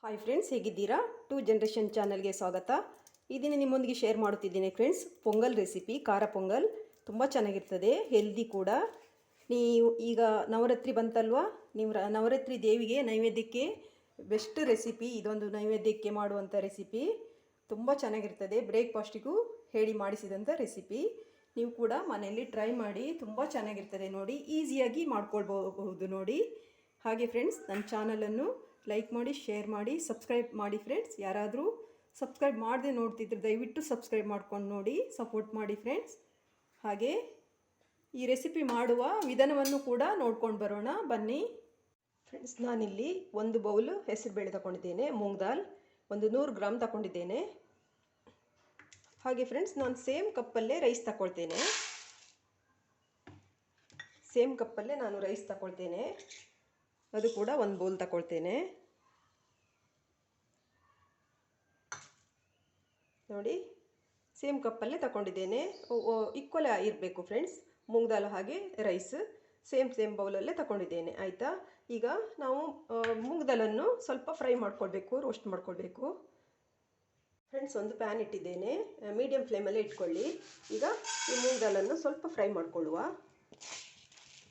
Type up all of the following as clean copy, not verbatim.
Hi friends, ಹೇಗಿದ್ದೀರಾ? To generation ಚಾನಲ್ಗೆ ಸ್ವಾಗತ. ಈ ದಿನ ನಿಮ್ಮೊಂದಿಗೆ ಶೇರ್ ಮಾಡುತ್ತಿದ್ದೀನಿ ಫ್ರೆಂಡ್ಸ್. ಪೊಂಗಲ್ ರೆಸಿಪಿ, ಖಾರ ಪೊಂಗಲ್ ತುಂಬ ಚೆನ್ನಾಗಿರ್ತದೆ, ಹೆಲ್ದಿ ಕೂಡ. ನೀವು ಈಗ ನವರಾತ್ರಿ ಬಂತಲ್ವಾ, ನೀವು ನವರಾತ್ರಿ ದೇವಿಗೆ ನೈವೇದ್ಯಕ್ಕೆ ಬೆಸ್ಟ್ ರೆಸಿಪಿ ಇದೊಂದು. ನೈವೇದ್ಯಕ್ಕೆ ಮಾಡುವಂಥ ರೆಸಿಪಿ ತುಂಬ ಚೆನ್ನಾಗಿರ್ತದೆ. ಬ್ರೇಕ್ಫಾಸ್ಟಿಗೂ ಹೇಳಿ ಮಾಡಿಸಿದಂಥ ರೆಸಿಪಿ. ನೀವು ಕೂಡ ಮನೆಯಲ್ಲಿ ಟ್ರೈ ಮಾಡಿ, ತುಂಬ ಚೆನ್ನಾಗಿರ್ತದೆ ನೋಡಿ. ಈಸಿಯಾಗಿ ಮಾಡ್ಕೊಳ್ಬಹುದು ನೋಡಿ. ಹಾಗೆ ಫ್ರೆಂಡ್ಸ್, ನನ್ನ ಚಾನಲನ್ನು ಲೈಕ್ ಮಾಡಿ, ಶೇರ್ ಮಾಡಿ, ಸಬ್ಸ್ಕ್ರೈಬ್ ಮಾಡಿ ಫ್ರೆಂಡ್ಸ್. ಯಾರಾದರೂ ಸಬ್ಸ್ಕ್ರೈಬ್ ಮಾಡದೆ ನೋಡ್ತಿದ್ರೆ ದಯವಿಟ್ಟು ಸಬ್ಸ್ಕ್ರೈಬ್ ಮಾಡ್ಕೊಂಡು ನೋಡಿ, ಸಪೋರ್ಟ್ ಮಾಡಿ ಫ್ರೆಂಡ್ಸ್. ಹಾಗೆ ಈ ರೆಸಿಪಿ ಮಾಡುವ ವಿಧಾನವನ್ನು ಕೂಡ ನೋಡ್ಕೊಂಡು ಬರೋಣ ಬನ್ನಿ ಫ್ರೆಂಡ್ಸ್. ನಾನಿಲ್ಲಿ ಒಂದು ಬೌಲ್ ಹೆಸರುಬೇಳೆ ತಗೊಂಡಿದ್ದೇನೆ, ಮೂಂಗ್ ದಾಲ್ ಒಂದು 100 ಗ್ರಾಮ್ ತಗೊಂಡಿದ್ದೇನೆ. ಹಾಗೆ ಫ್ರೆಂಡ್ಸ್, ನಾನು ಸೇಮ್ ಕಪ್ಪಲ್ಲೇ ರೈಸ್ ತಗೊಳ್ತೇನೆ. ಸೇಮ್ ಕಪ್ಪಲ್ಲೇ ನಾನು ರೈಸ್ ತಗೊಳ್ತೇನೆ, ಅದು ಕೂಡ ಒಂದು ಬೌಲ್ ತಗೊಳ್ತೇನೆ ನೋಡಿ. ಸೇಮ್ ಕಪ್ಪಲ್ಲೇ ತಗೊಂಡಿದ್ದೇನೆ, ಈಕ್ವಲ್ ಇರಬೇಕು ಫ್ರೆಂಡ್ಸ್. ಮೂಂಗ್ ದಾಲ್ ಹಾಗೆ ರೈಸ್ ಸೇಮ್ ಬೌಲಲ್ಲೇ ತಗೊಂಡಿದ್ದೇನೆ, ಆಯಿತಾ. ಈಗ ನಾವು ಮೂಂಗ್ ದಾಲನ್ನು ಸ್ವಲ್ಪ ಫ್ರೈ ಮಾಡ್ಕೊಳ್ಬೇಕು, ರೋಸ್ಟ್ ಮಾಡ್ಕೊಳ್ಬೇಕು ಫ್ರೆಂಡ್ಸ್. ಒಂದು ಪ್ಯಾನ್ ಇಟ್ಟಿದ್ದೇನೆ, ಮೀಡಿಯಮ್ ಫ್ಲೇಮಲ್ಲೇ ಇಟ್ಕೊಳ್ಳಿ. ಈಗ ಈ ಮೂಂಗ್ ದಾಲನ್ನು ಸ್ವಲ್ಪ ಫ್ರೈ ಮಾಡ್ಕೊಳ್ಳುವ.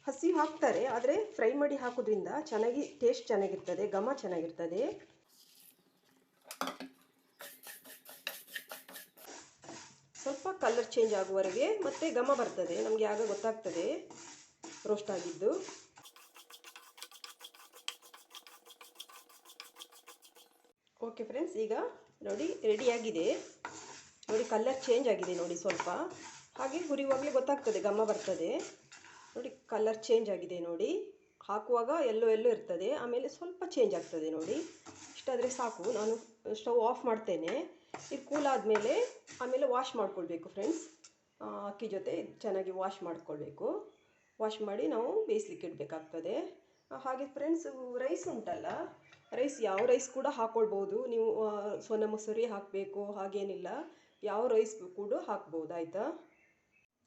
ಹಸಿ ಹಾಕ್ತಾರೆ, ಆದರೆ ಫ್ರೈ ಮಾಡಿ ಹಾಕೋದ್ರಿಂದ ಚೆನ್ನಾಗಿ ಟೇಸ್ಟ್ ಚೆನ್ನಾಗಿರ್ತದೆ, ಘಮ ಚೆನ್ನಾಗಿರ್ತದೆ. ಸ್ವಲ್ಪ ಕಲರ್ ಚೇಂಜ್ ಆಗುವವರೆಗೆ ಮತ್ತೆ ಘಮ ಬರ್ತದೆ, ನಮಗೆ ಆಗ ಗೊತ್ತಾಗ್ತದೆ ರೋಸ್ಟ್ ಆಗಿದ್ದು. ಓಕೆ ಫ್ರೆಂಡ್ಸ್, ಈಗ ನೋಡಿ ರೆಡಿಯಾಗಿದೆ ನೋಡಿ. ಕಲರ್ ಚೇಂಜ್ ಆಗಿದೆ ನೋಡಿ ಸ್ವಲ್ಪ. ಹಾಗೆ ಹುರಿಯುವಾಗಲೇ ಗೊತ್ತಾಗ್ತದೆ, ಘಮ ಬರ್ತದೆ ನೋಡಿ. ಕಲರ್ ಚೇಂಜ್ ಆಗಿದೆ ನೋಡಿ. ಹಾಕುವಾಗ ಎಲ್ಲೋ ಇರ್ತದೆ, ಆಮೇಲೆ ಸ್ವಲ್ಪ ಚೇಂಜ್ ಆಗ್ತದೆ ನೋಡಿ. ಇಷ್ಟಾದರೆ ಸಾಕು. ನಾನು ಸ್ಟವ್ ಆಫ್ ಮಾಡ್ತೇನೆ. ಇದು ಕೂಲ್ ಆದಮೇಲೆ ಆಮೇಲೆ ವಾಶ್ ಮಾಡ್ಕೊಳ್ಬೇಕು ಫ್ರೆಂಡ್ಸ್. ಅಕ್ಕಿ ಜೊತೆ ಚೆನ್ನಾಗಿ ವಾಶ್ ಮಾಡ್ಕೊಳ್ಬೇಕು. ವಾಶ್ ಮಾಡಿ ನಾವು ಬೇಯಿಸ್ಲಿಕ್ಕೆ ಇಡಬೇಕಾಗ್ತದೆ. ಹಾಗೆ ಫ್ರೆಂಡ್ಸ್, ರೈಸ್ ಉಂಟಲ್ಲ, ರೈಸ್ ಯಾವ ರೈಸ್ ಕೂಡ ಹಾಕ್ಕೊಳ್ಬೋದು ನೀವು. ಸೋನಾ ಮಸೂರಿ ಹಾಕಬೇಕು ಹಾಗೇನಿಲ್ಲ, ಯಾವ ರೈಸ್ ಕೂಡ ಹಾಕ್ಬೋದು, ಆಯಿತಾ.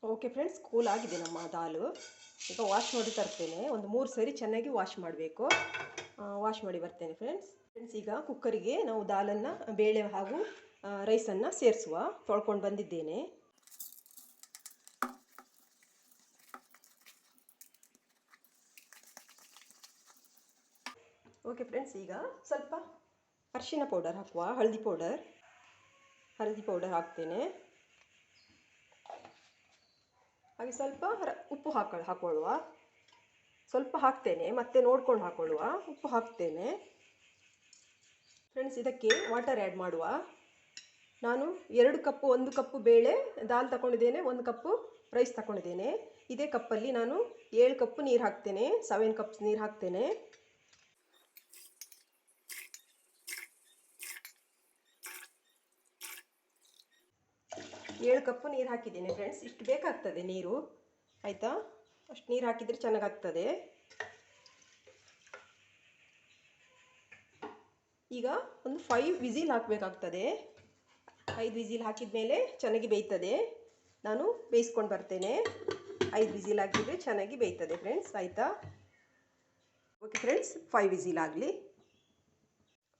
ಓಕೆ ಫ್ರೆಂಡ್ಸ್, ಕೂಲ್ ಆಗಿದೆ ನಮ್ಮ ದಾಲು. ಈಗ ವಾಶ್ ಮಾಡಿ ತರ್ತೇನೆ. ಒಂದು 3 ಸರಿ ಚೆನ್ನಾಗಿ ವಾಶ್ ಮಾಡಬೇಕು. ವಾಶ್ ಮಾಡಿ ಬರ್ತೇನೆ ಫ್ರೆಂಡ್ಸ್. ಈಗ ಕುಕ್ಕರಿಗೆ ನಾವು ದಾಲನ್ನು, ಬೇಳೆ ಹಾಗೂ ರೈಸನ್ನು ಸೇರಿಸುವ. ತೊಳ್ಕೊಂಡು ಬಂದಿದ್ದೇನೆ. ಓಕೆ ಫ್ರೆಂಡ್ಸ್, ಈಗ ಸ್ವಲ್ಪ ಅರಿಶಿನ ಪೌಡರ್ ಹಾಕುವ. ಹಳದಿ ಪೌಡರ್ ಹಾಕ್ತೇನೆ. ಹಾಗೆ ಸ್ವಲ್ಪ ಉಪ್ಪು ಹಾಕೊಳ್ಳುವ. ಸ್ವಲ್ಪ ಹಾಕ್ತೇನೆ, ಮತ್ತೆ ನೋಡ್ಕೊಂಡು ಹಾಕೊಳ್ಳುವ. ಉಪ್ಪು ಹಾಕ್ತೇನೆ ಫ್ರೆಂಡ್ಸ್. ಇದಕ್ಕೆ ವಾಟರ್ ಆ್ಯಡ್ ಮಾಡುವ. ನಾನು 2 ಕಪ್ಪು, 1 ಕಪ್ಪು ಬೇಳೆ ದಾಲ್ ತಗೊಂಡಿದ್ದೇನೆ, 1 ಕಪ್ಪು ರೈಸ್ ತಗೊಂಡಿದ್ದೇನೆ. ಇದೇ ಕಪ್ಪಲ್ಲಿ ನಾನು 7 ಕಪ್ಪು ನೀರು ಹಾಕ್ತೇನೆ, 7 ಕಪ್ಸ್ ನೀರು ಹಾಕ್ತೇನೆ. ಏಳು ಕಪ್ಪು ನೀರು ಹಾಕಿದ್ದೇನೆ ಫ್ರೆಂಡ್ಸ್. ಇಷ್ಟು ಬೇಕಾಗ್ತದೆ ನೀರು, ಆಯಿತಾ. ಅಷ್ಟು ನೀರು ಹಾಕಿದರೆ ಚೆನ್ನಾಗಾಗ್ತದೆ. ಈಗ ಒಂದು 5 ವಿಸಿಲ್ ಹಾಕಬೇಕಾಗ್ತದೆ. 5 ವಿಸಿಲ್ ಹಾಕಿದ ಮೇಲೆ ಚೆನ್ನಾಗಿ ಬೇಯ್ತದೆ. ನಾನು ಬೇಯಿಸ್ಕೊಂಡು ಬರ್ತೇನೆ. 5 ವಿಸಿಲ್ ಹಾಕಿದರೆ ಚೆನ್ನಾಗಿ ಬೇಯ್ತದೆ ಫ್ರೆಂಡ್ಸ್, ಆಯಿತಾ. ಓಕೆ ಫ್ರೆಂಡ್ಸ್, 5 ವಿಸಿಲ್ ಆಗಲಿ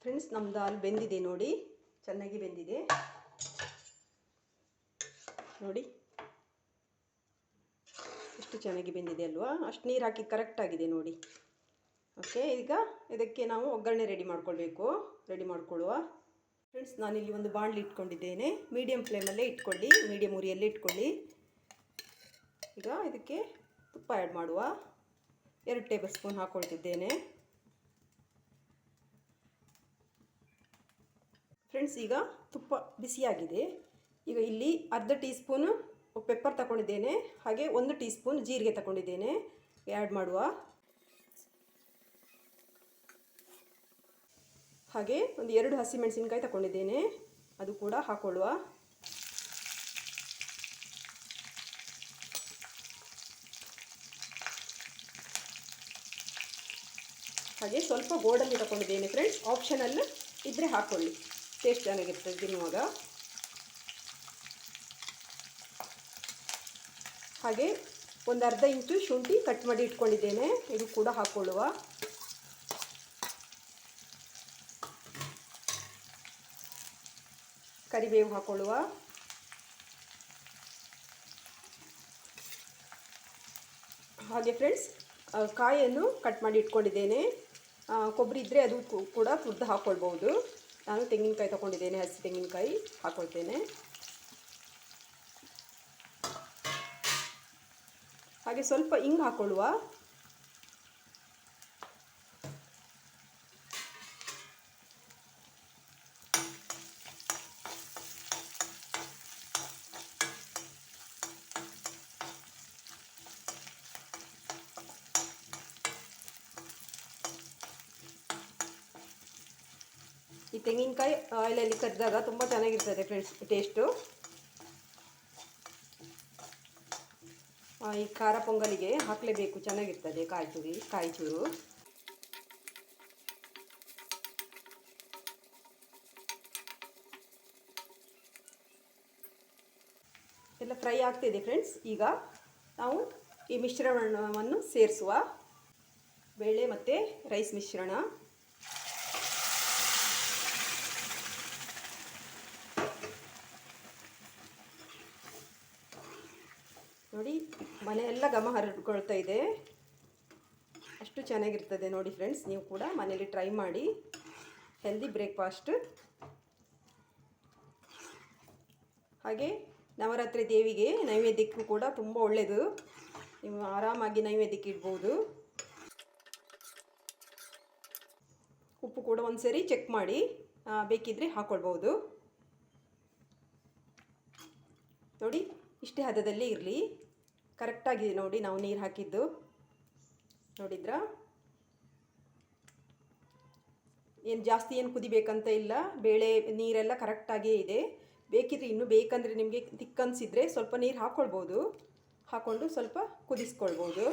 ಫ್ರೆಂಡ್ಸ್. ನಮ್ಮ ದಾಲ್ ಬೆಂದಿದೆ ನೋಡಿ, ಚೆನ್ನಾಗಿ ಬೆಂದಿದೆ ನೋಡಿ. ಎಷ್ಟು ಚೆನ್ನಾಗಿ ಬೆಂದಿದೆ ಅಲ್ವಾ. ಅಷ್ಟು ನೀರು ಹಾಕಿ ಕರೆಕ್ಟಾಗಿದೆ ನೋಡಿ. ಓಕೆ, ಈಗ ಇದಕ್ಕೆ ನಾವು ಒಗ್ಗರಣೆ ರೆಡಿ ಮಾಡ್ಕೊಳ್ಳುವ ಫ್ರೆಂಡ್ಸ್. ನಾನಿಲ್ಲಿ ಒಂದು ಬಾಣಲಿ ಇಟ್ಕೊಂಡಿದ್ದೇನೆ. ಮೀಡಿಯಮ್ ಫ್ಲೇಮಲ್ಲೇ ಇಟ್ಕೊಳ್ಳಿ, ಮೀಡಿಯಮ್ ಉರಿಯಲ್ಲೇ ಇಟ್ಕೊಳ್ಳಿ. ಈಗ ಇದಕ್ಕೆ ತುಪ್ಪ ಆ್ಯಡ್ ಮಾಡುವ. 2 ಟೇಬಲ್ ಸ್ಪೂನ್ ಹಾಕ್ಕೊಳ್ತಿದ್ದೇನೆ ಫ್ರೆಂಡ್ಸ್. ಈಗ ತುಪ್ಪ ಬಿಸಿಯಾಗಿದೆ. ಈಗ ಇಲ್ಲಿ ಅರ್ಧ ಟೀ ಸ್ಪೂನು ಪೆಪ್ಪರ್ ತಗೊಂಡಿದ್ದೇನೆ, ಹಾಗೆ 1 ಟೀ ಸ್ಪೂನ್ ಜೀರಿಗೆ ತಗೊಂಡಿದ್ದೇನೆ, ಆ್ಯಡ್ ಮಾಡುವ. ಹಾಗೆ ಒಂದು 2 ಹಸಿಮೆಣಸಿನಕಾಯಿ ತಗೊಂಡಿದ್ದೇನೆ, ಅದು ಕೂಡ ಹಾಕೊಳ್ಳುವ. ಹಾಗೆ ಸ್ವಲ್ಪ ಗೋಡಂಬಿ ತಗೊಂಡಿದ್ದೇನೆ ಫ್ರೆಂಡ್ಸ್. ಆಪ್ಷನಲ್ ಇದ್ದರೆ ಹಾಕ್ಕೊಳ್ಳಿ, ಟೇಸ್ಟ್ ಚೆನ್ನಾಗಿರ್ತದೆ ತಿನ್ನುವಾಗ. ಹಾಗೆ ಒಂದು ಅರ್ಧ ಇಂಚು ಶುಂಠಿ ಕಟ್ ಮಾಡಿ ಇಟ್ಕೊಂಡಿದ್ದೇನೆ, ಇದು ಕೂಡ ಹಾಕ್ಕೊಳ್ಳುವ. ಕರಿಬೇವು ಹಾಕೊಳ್ಳುವ. ಹಾಗೆ ಫ್ರೆಂಡ್ಸ್, ಕಾಯನ್ನು ಕಟ್ ಮಾಡಿ ಇಟ್ಕೊಂಡಿದ್ದೇನೆ. ಕೊಬ್ಬರಿ ಇದ್ದರೆ ಅದು ಕೂಡ ತುರಿದು ಹಾಕ್ಕೊಳ್ಬೋದು. ನಾನು ತೆಂಗಿನಕಾಯಿ ತೊಗೊಂಡಿದ್ದೇನೆ, ಹಸಿ ತೆಂಗಿನಕಾಯಿ ಹಾಕ್ಕೊಳ್ತೇನೆ. ಹಾಗೆ ಸ್ವಲ್ಪ ಹಿಂಗೆ ಹಾಕ್ಕೊಳ್ಳುವ. ಈ ತೆಂಗಿನಕಾಯಿ ಆಯಿಲಲ್ಲಿ ಕರಿದಾಗ ತುಂಬ ಚೆನ್ನಾಗಿರ್ತದೆ ಫ್ರೆಂಡ್ಸ್ ಟೇಸ್ಟು. ಈ ಖಾರ ಪೊಂಗಲಿಗೆ ಹಾಕಲೇಬೇಕು, ಚೆನ್ನಾಗಿರ್ತದೆ ಕಾಯಿ ಚೂರು. ಎಲ್ಲ ಫ್ರೈ ಆಗ್ತಿದೆ ಫ್ರೆಂಡ್ಸ್. ಈಗ ನಾವು ಈ ಮಿಶ್ರಣವನ್ನು ಸೇರಿಸುವ. ಬೇಳೆ ಮತ್ತು ರೈಸ್ ಮಿಶ್ರಣ. ನೋಡಿ, ಮನೆಯೆಲ್ಲ ಘಮ ಹರಡ್ಕೊಳ್ತಾ ಇದೆ, ಅಷ್ಟು ಚೆನ್ನಾಗಿರ್ತದೆ ನೋಡಿ ಫ್ರೆಂಡ್ಸ್. ನೀವು ಕೂಡ ಮನೆಯಲ್ಲಿ ಟ್ರೈ ಮಾಡಿ. Healthy breakfast. ಹಾಗೆ ನವರಾತ್ರಿ ದೇವಿಗೆ ನೈವೇದ್ಯಕ್ಕೂ ಕೂಡ ತುಂಬ ಒಳ್ಳೆಯದು. ನೀವು ಆರಾಮಾಗಿ ನೈವೇದ್ಯಕ್ಕೆ ಇಡ್ಬೋದು. ಉಪ್ಪು ಕೂಡ ಒಂದು ಸರಿ ಚೆಕ್ ಮಾಡಿ, ಬೇಕಿದ್ದರೆ ಹಾಕ್ಕೊಳ್ಬೋದು. ನೋಡಿ, ಇಷ್ಟೇ ಹದದಲ್ಲಿ ಇರಲಿ. ಕರೆಕ್ಟಾಗಿದೆ ನೋಡಿ, ನಾವು ನೀರು ಹಾಕಿದ್ದು ನೋಡಿದ್ರಾ? ಏನು ಜಾಸ್ತಿ ಏನು ಕುದಿಬೇಕಂತ ಇಲ್ಲ, ಬೇಳೆ ನೀರೆಲ್ಲ ಕರೆಕ್ಟಾಗೇ ಇದೆ. ಬೇಕಿದ್ರೆ ಇನ್ನೂ ಬೇಕಂದರೆ ನಿಮಗೆ ತಿಕ್ಕನ್ಸಿದ್ರೆ ಸ್ವಲ್ಪ ನೀರು ಹಾಕ್ಕೊಳ್ಬೋದು. ಹಾಕ್ಕೊಂಡು ಸ್ವಲ್ಪ ಕುದಿಸ್ಕೊಳ್ಬೋದು.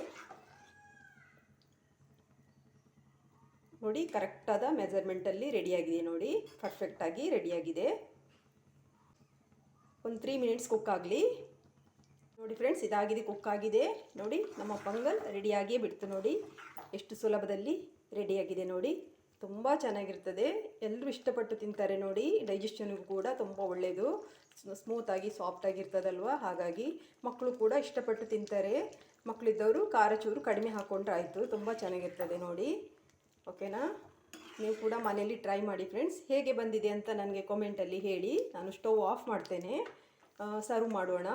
ನೋಡಿ, ಕರೆಕ್ಟಾದ ಮೆಜರ್ಮೆಂಟಲ್ಲಿ ರೆಡಿಯಾಗಿದೆ ನೋಡಿ, ಪರ್ಫೆಕ್ಟಾಗಿ ರೆಡಿಯಾಗಿದೆ. ಒಂದು 3 ಮಿನಿಟ್ಸ್ ಕುಕ್ ಆಗಲಿ. ನೋಡಿ ಫ್ರೆಂಡ್ಸ್, ಇದಾಗಿದೆ, ಕುಕ್ ಆಗಿದೆ ನೋಡಿ. ನಮ್ಮ ಪೊಂಗಲ್ ರೆಡಿಯಾಗಿಯೇ ಬಿಡ್ತು ನೋಡಿ. ಎಷ್ಟು ಸುಲಭದಲ್ಲಿ ರೆಡಿಯಾಗಿದೆ ನೋಡಿ. ತುಂಬ ಚೆನ್ನಾಗಿರ್ತದೆ, ಎಲ್ಲರೂ ಇಷ್ಟಪಟ್ಟು ತಿಂತಾರೆ ನೋಡಿ. ಡೈಜೆಷನ್ಗೂ ಕೂಡ ತುಂಬ ಒಳ್ಳೆಯದು, ಸ್ಮೂತಾಗಿ ಸಾಫ್ಟಾಗಿರ್ತದಲ್ವ. ಹಾಗಾಗಿ ಮಕ್ಕಳು ಕೂಡ ಇಷ್ಟಪಟ್ಟು ತಿಂತಾರೆ. ಮಕ್ಕಳಿದ್ದವರು ಖಾರ ಚೂರು ಕಡಿಮೆ ಹಾಕ್ಕೊಂಡ್ರೆ ಆಯಿತು, ತುಂಬ ಚೆನ್ನಾಗಿರ್ತದೆ ನೋಡಿ. ಓಕೆನಾ? ನೀವು ಕೂಡ ಮನೆಯಲ್ಲಿ ಟ್ರೈ ಮಾಡಿ ಫ್ರೆಂಡ್ಸ್. ಹೇಗೆ ಬಂದಿದೆ ಅಂತ ನನಗೆ ಕಾಮೆಂಟಲ್ಲಿ ಹೇಳಿ. ನಾನು ಸ್ಟವ್ ಆಫ್ ಮಾಡ್ತೇನೆ, ಸರ್ವ್ ಮಾಡೋಣ.